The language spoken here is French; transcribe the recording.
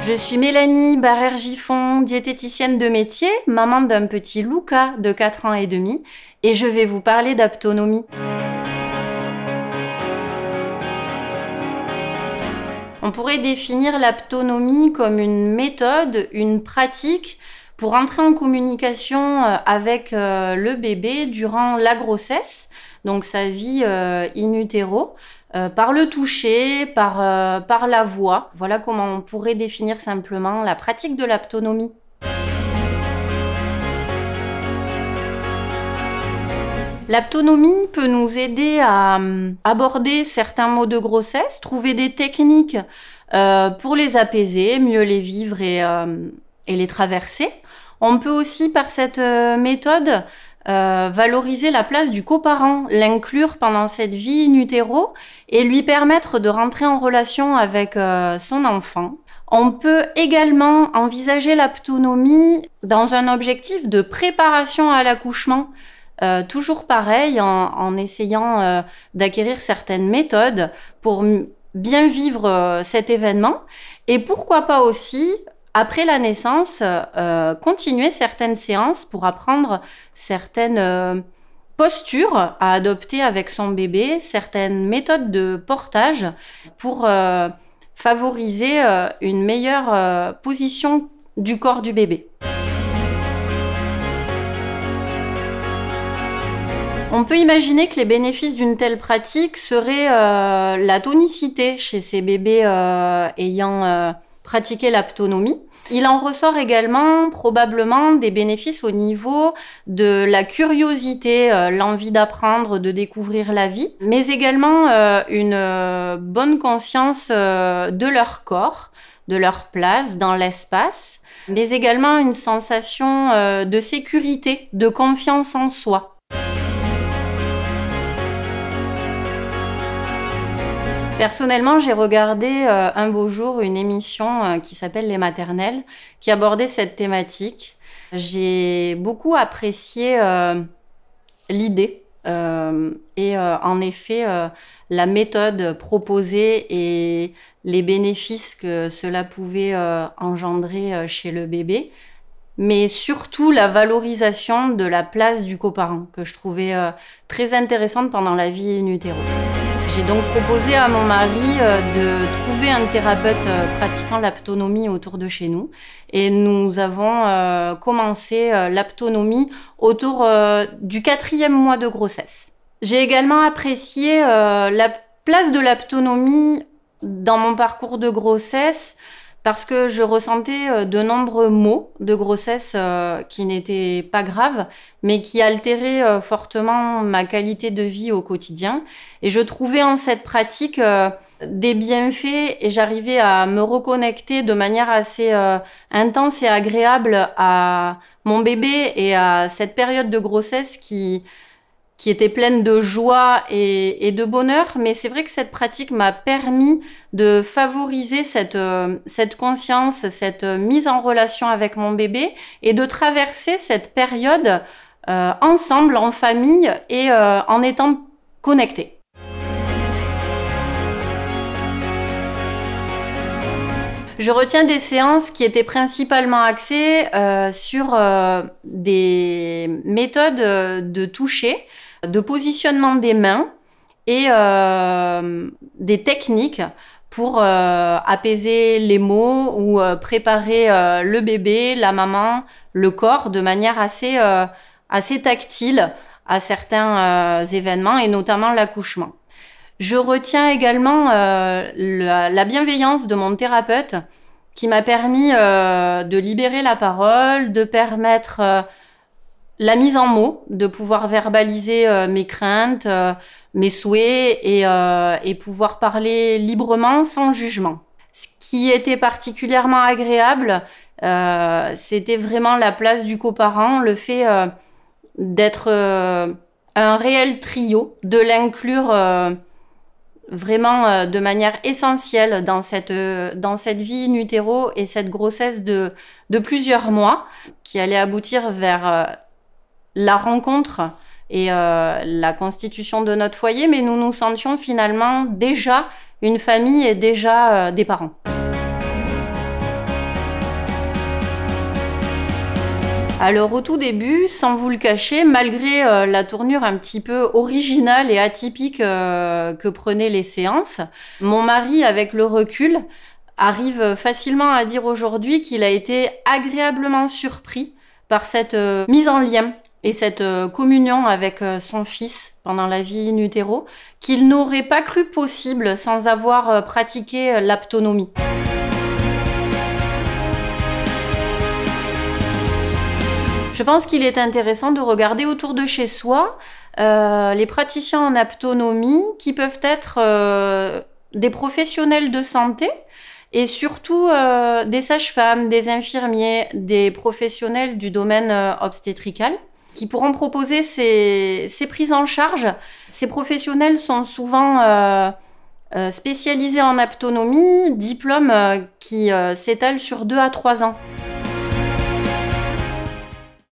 Je suis Mélanie Barrère-Giffon, diététicienne de métier, maman d'un petit Luca de 4 ans et demi, et je vais vous parler d'aptonomie. On pourrait définir l'aptonomie comme une méthode, une pratique pour entrer en communication avec le bébé durant la grossesse, donc sa vie in utero, par le toucher, par la voix. Voilà comment on pourrait définir simplement la pratique de l'aptonomie. L'aptonomie peut nous aider à aborder certains maux de grossesse, trouver des techniques pour les apaiser, mieux les vivre et les traverser. On peut aussi, par cette méthode, valoriser la place du coparent, l'inclure pendant cette vie in utero et lui permettre de rentrer en relation avec son enfant. On peut également envisager l'aptonomie dans un objectif de préparation à l'accouchement. Toujours pareil, en essayant d'acquérir certaines méthodes pour bien vivre cet événement. Et pourquoi pas aussi, après la naissance, continuer certaines séances pour apprendre certaines postures à adopter avec son bébé, certaines méthodes de portage pour favoriser une meilleure position du corps du bébé. On peut imaginer que les bénéfices d'une telle pratique seraient la tonicité chez ces bébés ayant pratiqué l'aptonomie. Il en ressort également probablement des bénéfices au niveau de la curiosité, l'envie d'apprendre, de découvrir la vie, mais également une bonne conscience de leur corps, de leur place dans l'espace, mais également une sensation de sécurité, de confiance en soi. Personnellement, j'ai regardé un beau jour une émission qui s'appelle Les Maternelles, qui abordait cette thématique. J'ai beaucoup apprécié l'idée et en effet la méthode proposée et les bénéfices que cela pouvait engendrer chez le bébé, mais surtout la valorisation de la place du coparent que je trouvais très intéressante pendant la vie in utero. J'ai donc proposé à mon mari de trouver un thérapeute pratiquant l'aptonomie autour de chez nous. Et nous avons commencé l'aptonomie autour du 4e mois de grossesse. J'ai également apprécié la place de l'aptonomie dans mon parcours de grossesse parce que je ressentais de nombreux maux de grossesse qui n'étaient pas graves, mais qui altéraient fortement ma qualité de vie au quotidien. Et je trouvais en cette pratique des bienfaits et j'arrivais à me reconnecter de manière assez intense et agréable à mon bébé et à cette période de grossesse qui était pleine de joie et de bonheur, mais c'est vrai que cette pratique m'a permis de favoriser cette conscience, cette mise en relation avec mon bébé et de traverser cette période ensemble, en famille et en étant connectés. Je retiens des séances qui étaient principalement axées sur des méthodes de toucher, de positionnement des mains et des techniques pour apaiser les maux ou préparer le bébé, la maman, le corps de manière assez tactile à certains événements et notamment l'accouchement. Je retiens également la bienveillance de mon thérapeute qui m'a permis de libérer la parole, de permettre la mise en mots, de pouvoir verbaliser mes craintes, mes souhaits et pouvoir parler librement sans jugement. Ce qui était particulièrement agréable, c'était vraiment la place du coparent, le fait d'être un réel trio, de l'inclure vraiment de manière essentielle dans cette vie in utero et cette grossesse de plusieurs mois qui allait aboutir vers la rencontre et la constitution de notre foyer, mais nous nous sentions finalement déjà une famille et déjà des parents. Alors au tout début, sans vous le cacher, malgré la tournure un petit peu originale et atypique que prenaient les séances, mon mari, avec le recul, arrive facilement à dire aujourd'hui qu'il a été agréablement surpris par cette mise en lien et cette communion avec son fils pendant la vie in utero, qu'il n'aurait pas cru possible sans avoir pratiqué l'aptonomie. Je pense qu'il est intéressant de regarder autour de chez soi les praticiens en aptonomie qui peuvent être des professionnels de santé et surtout des sages-femmes, des infirmiers, des professionnels du domaine obstétrical qui pourront proposer ces prises en charge. Ces professionnels sont souvent spécialisés en aptonomie, diplôme qui s'étale sur 2 à 3 ans.